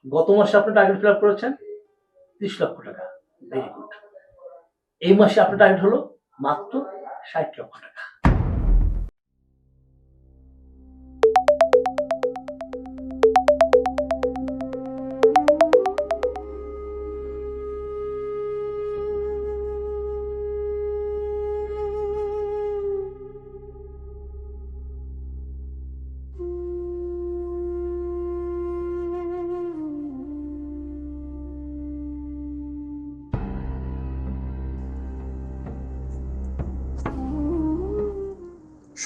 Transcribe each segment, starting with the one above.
গত মাসে আপনি টার্গেট ফিল আপ করেছেন 30 লক্ষ টাকা। Very good. এই মাসে আপনার টার্গেট হলো মাত্র 60 লক্ষ টাকা।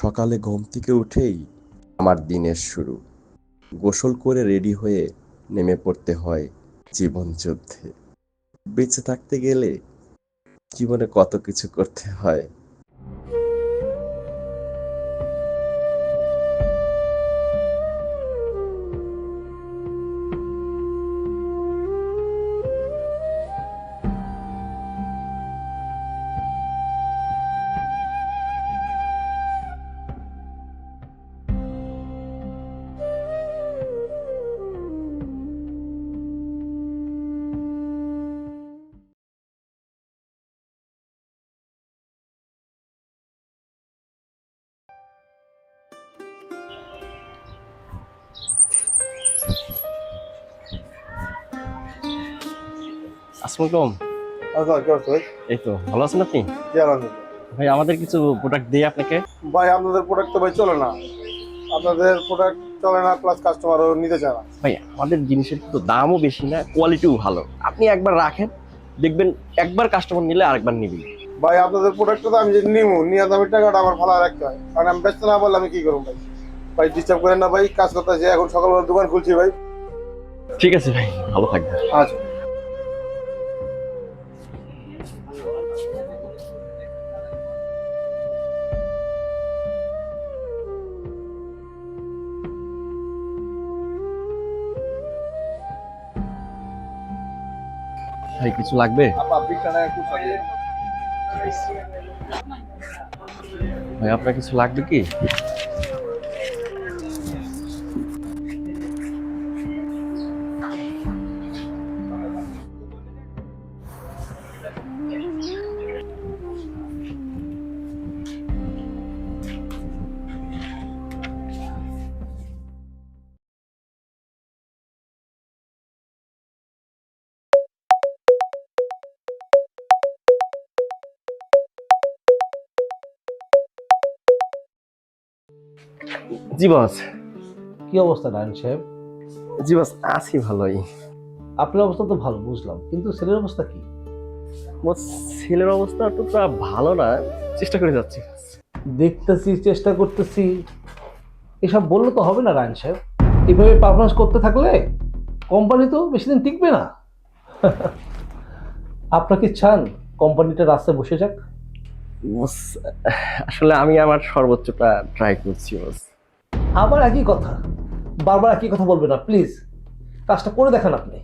সকালে ঘুম থেকে উঠেই আমার দিনের শুরু। গোসল করে রেডি হয়ে নেমে পড়তে হয় জীবন যুদ্ধে। বেঁচে থাকতে গেলে জীবনে কত কিছু করতে হয়। আসসালামু আচ্ছা, কি অবস্থা ভাই? এই তো ভালো আছেন আপনি? জি, আলহামদুলিল্লাহ। ভাই আমাদের কিছু প্রোডাক্ট দিই আপনাকে। ভাই আপনাদের প্রোডাক্ট তো ভাই চলে না। আপনাদের প্রোডাক্ট চলে না, প্লাস কাস্টমারও নিতে চায় না। ভাই আমাদের জিনিসের কিন্তু দামও বেশি না, কোয়ালিটিও ভালো। আপনি একবার রাখেন, দেখবেন একবার কাস্টমার নিলে আরেকবার নিবি। ভাই আপনাদের প্রোডাক্টটা তো আমি যদি নিবো, নিয়ে দামি টাকাটা আমার ভালো রাখতে হয়, কারণ আমি ব্যস্ত না বললে আমি কি করবো ভাই? ভাই ডিস্টার্ব করেন না ভাই, কাজ করতে আছে, এখন সকালবেলা দোকান খুলছি ভাই। ঠিক আছে ভাই, ভালো থাকবেন। আচ্ছা। ভাই কিছু লাগবে? ভাই আপনার কিছু লাগবে কি? জি বস। কি অবস্থা নারায়ণ সাহেব? জি বস, আছি ভালোই। আপনার অবস্থা তো ভালো বুঝলাম, কিন্তু ছেলের অবস্থা কি? বস ছেলের অবস্থা তো ভালো না, চেষ্টা করে যাচ্ছি। দেখতেছি, চেষ্টা করতেছি, এসব বললে তো হবে না নারায়ণ সাহেব। এভাবে পারফরমেন্স করতে থাকলে কোম্পানি তো বেশি দিন টিকবে না। আপনার কি চান কোম্পানিটা রাস্তায় বসে যাক? বস আসলে আমি আমার সর্বোচ্চটা ট্রাই করছি বস। আবার একই কথা, বারবার একই কথা বলবেন না প্লিজ। কাজটা করে দেখান আপনি।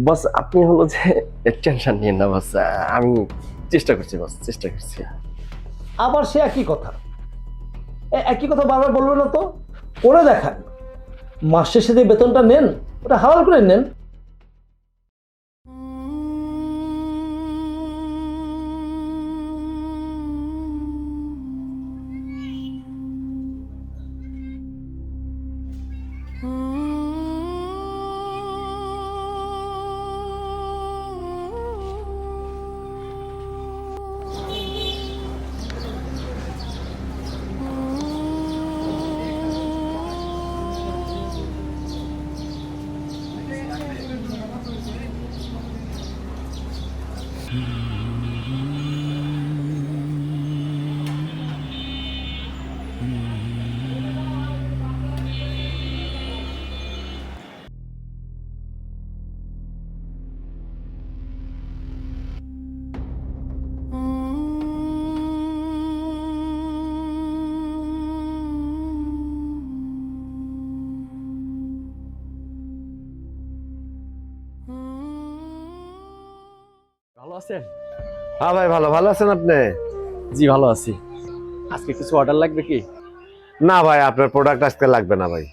বস আপনি হলো যে টেনশন নিয়েন না বস, আমি চেষ্টা করছি বস, চেষ্টা করছি। আবার সে একই কথা, একই কথা বারবার বলবেন না তো, করে দেখান। মাস শেষে যে বেতনটা নেন ওটা হাওয়াল করে নেন। ভালো আছেন? হ্যাঁ ভাই, ভালো ভালো আছেন আপনি? জি ভালো আছি। আজকে কিছু অর্ডার লাগবে কি? না ভাই, আপনার প্রোডাক্ট আজকে লাগবে না ভাই।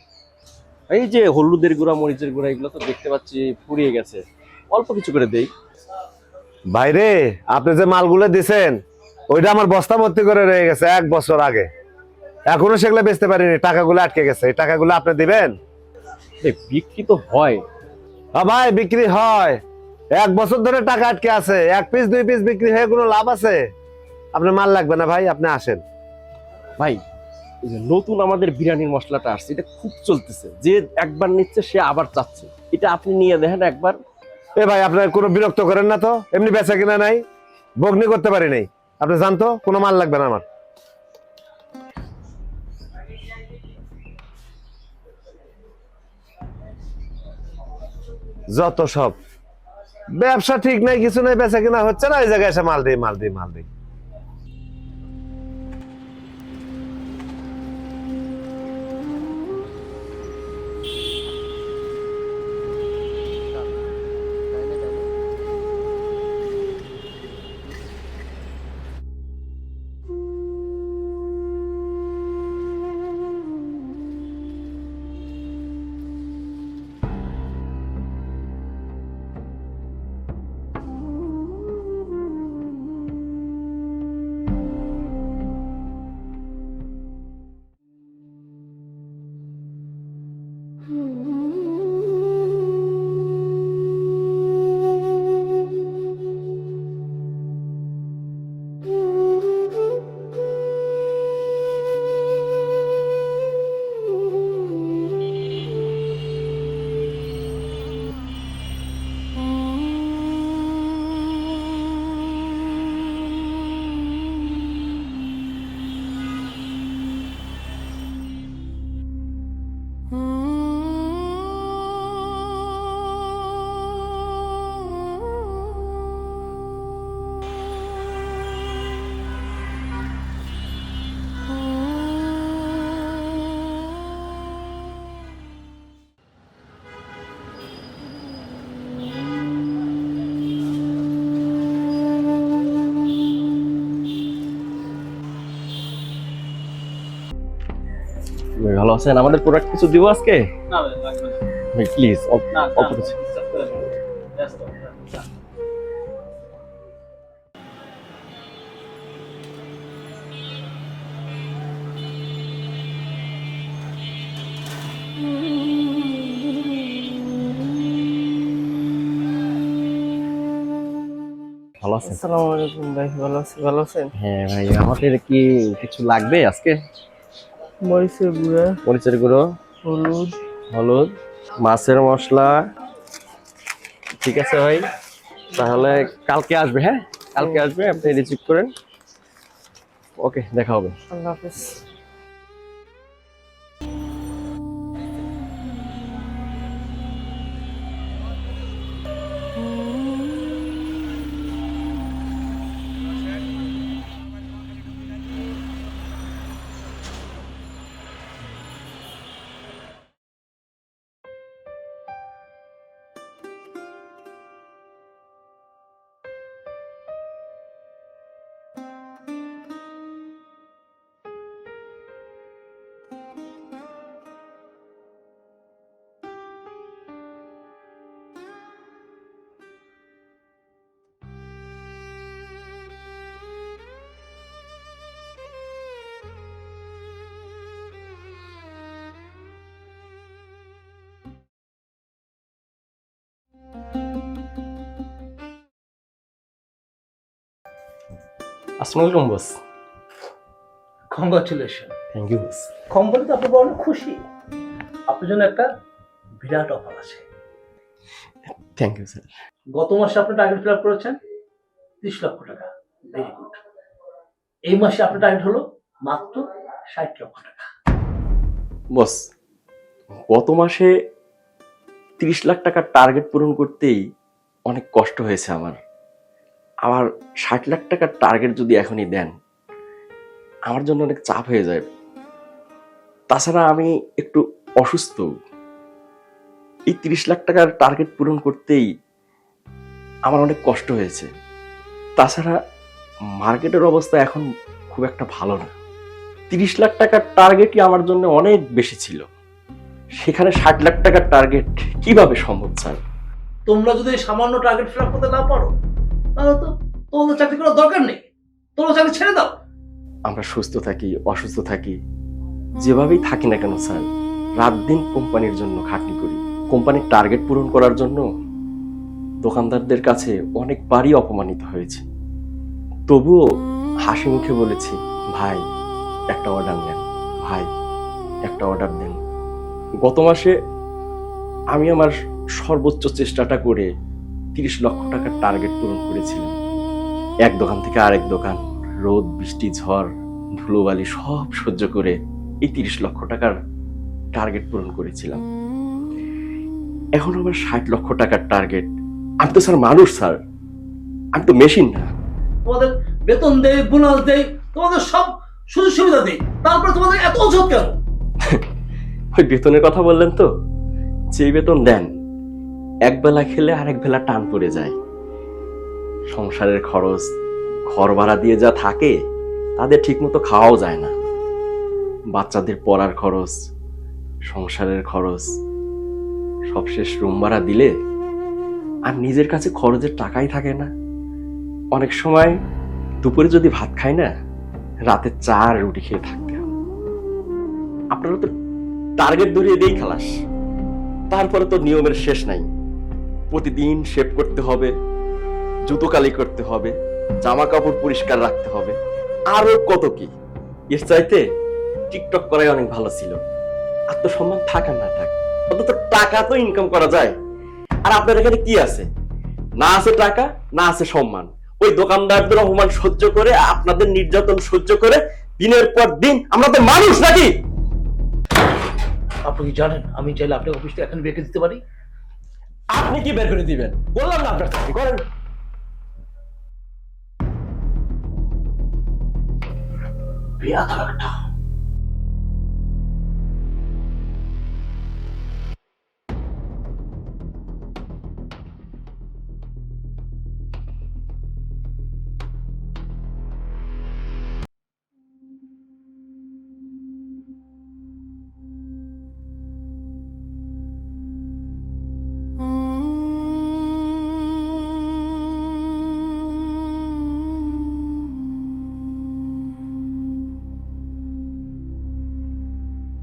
এই যে হলুদের গুঁড়া, মরিচের গুঁড়া, এগুলো তো দেখতে পাচ্ছি ফুরিয়ে গেছে, অল্প কিছু করে দেই। ভাইরে, আপনি যে মালগুলো দিছেন ওইটা আমার বস্তা ভর্তি করে রয়ে গেছে 1 বছর আগে, এখনো সেগুলো বেচতে পারিনি, টাকাগুলো আটকে গেছে। এই টাকাগুলো আপনি দিবেন? বিক্রি তো হয়। ভাই বিক্রি হয়, 1 বছর ধরে টাকা আটকে আছে, 1 পিস 2 পিস বিক্রি হয়ে কোনো লাভ আছে? আপনার মাল লাগবে না ভাই, আপনি আসেন। ভাই এই যে নতুন আমাদের বিরিয়ানির মশলাটা আসছে, এটা খুব চলতেছে, যে একবার নিচ্ছে সে আবার চাচ্ছে, এটা আপনি নিয়ে দেখেন একবার। এ ভাই, আপনার কোনো বিরক্ত করেন না তো, এমনি বেচা কিনা নাই, বগ্নি করতে পারি নাই। আপনি জানতো কোনো মাল লাগবে না আমার। যত সব ব্যবসা ঠিক নাই, কিছু নাই, বেচা কিনা হচ্ছে না, এই জায়গায় এসে মাল দিই মাল দিই মাল দিই। ভালো আছেন? আমাদের প্রোডাক্ট কিছু দিব আজকে? না ভাই, লাগবে না। ভাই প্লিজ না, অল্প কিছু। বিশ্বাস করেন। ব্যস্ত। না। ভালো আছেন? আসসালামু আলাইকুম ভাই, ভালো আছেন? হ্যাঁ ভাই, আমাদের কি কিছু লাগবে আজকে? মরিচের গুঁড়া, মরিচের গুঁড়ো, হলুদ, হলুদ, মাছের মশলা। ঠিক আছে ভাই, তাহলে কালকে আসবে। হ্যাঁ, কালকে আসবে, আপনি রিসিভ করেন। ওকে, দেখা হবে। আল্লাহ হাফেজ। আসসালামু আলাইকুম boss. Congratulation. Thank you boss. Company তো আপনার অনেক খুশি, আপনার জন্য একটা বিরাট অফার আছে। Thank you sir. গত মাসে আপনি টার্গেট ফিল আপ করেছেন 30 লক্ষ টাকা, ভেরি গুড। এই মাসে আপনার টার্গেট হলো মাত্র 60 লক্ষ টাকা। বস, গত মাসে 30 লাখ টাকার টার্গেট পূরণ করতেই অনেক কষ্ট হয়েছে আমার। 60 লাখ টাকার টার্গেট যদি এখনই দেন, আমার জন্য অনেক চাপ হয়ে যায়। তাছাড়া আমি একটু অসুস্থ, এই 30 লাখ টাকার টার্গেট পূরণ করতেই আমার অনেক কষ্ট হয়েছে। তাছাড়া মার্কেটের অবস্থা এখন খুব একটা ভালো না। 30 লাখ টাকার টার্গেটই আমার জন্য অনেক বেশি ছিল। সেখানে 60 লাখ টাকার টার্গেট কিভাবে সম্ভব স্যার? তোমরা যদি এই সামান্য টার্গেট ফিল আপ করতে না পারো তাহলে তো তোমাদের চাকরি করার দরকার নেই, তোমরা চাকরি ছেড়ে দাও। আমরা সুস্থ থাকি অসুস্থ থাকি যেভাবেই থাকি না কেন স্যার, রাত দিন কোম্পানির জন্য খাটনি করি। কোম্পানির টার্গেট পূরণ করার জন্য দোকানদারদের কাছে অনেকবারই অপমানিত হয়েছে, তবুও হাসি মুখে বলেছি, ভাই একটা অর্ডার দেন, ভাই একটা অর্ডার দেন। গত মাসে আমি আমার সর্বোচ্চ চেষ্টাটা করে 30 লক্ষ টাকার টার্গেট পূরণ করেছিলাম। এক দোকান থেকে আরেক দোকান, রোদ বৃষ্টি ঝড় ধুলোবালি সব সহ্য করে এই 30 লক্ষ টাকার টার্গেট পূরণ করেছিলাম। এখন আমার 60 লক্ষ টাকার টার্গেট। আমি তো স্যার মানুষ স্যার, আমি তো মেশিন না। তোমাদের বেতন দেয়, বোনাস দেয়, তোমাদের সব সুযোগ সুবিধা দেয়, তারপরে তোমাদের এত অজব কেন? ওই বেতনের কথা বললেন তো, যেই বেতন দেন এক বেলা খেলে আরেক বেলা টান পড়ে যায়। সংসারের খরচ, ঘর ভাড়া দিয়ে যা থাকে তাদের ঠিকমতো খাওয়াও যায় না। বাচ্চাদের পড়ার খরচ, সংসারের খরচ, সবশেষ রুম ভাড়া দিলে আর নিজের কাছে খরচের টাকাই থাকে না। অনেক সময় দুপুরে যদি ভাত খাই না, রাতে চা আর রুটি খেয়ে থাকতে হয়। আপনারা তো টার্গেট ধরিয়ে দিয়েই খালাস, তারপরে তো নিয়মের শেষ নাই। প্রতিদিন শেভ করতে হবে, জুতো কালি করতে হবে, জামা কাপড় পরিষ্কার রাখতে হবে, আরো কত কি। এর চাইতে টিকটক করাই অনেক ভালো ছিল। আত্মসম্মান থাক আর না থাক, অন্তত টাকা তো ইনকাম করা যায়। আর আপনার এখানে কি আছে? না আছে টাকা, না আছে সম্মান। ওই দোকানদারদের অপমান সহ্য করে, আপনাদের নির্যাতন সহ্য করে দিনের পর দিন আমরা তো মানুষ নাকি? আপনি কি জানেন আমি চাইলে আপনার অফিস থেকে এখন বেঁকে দিতে পারি? আপনি কি বের করে দিবেন? বললাম না আপনার চাকরি করেন। বেয়াদব একটা।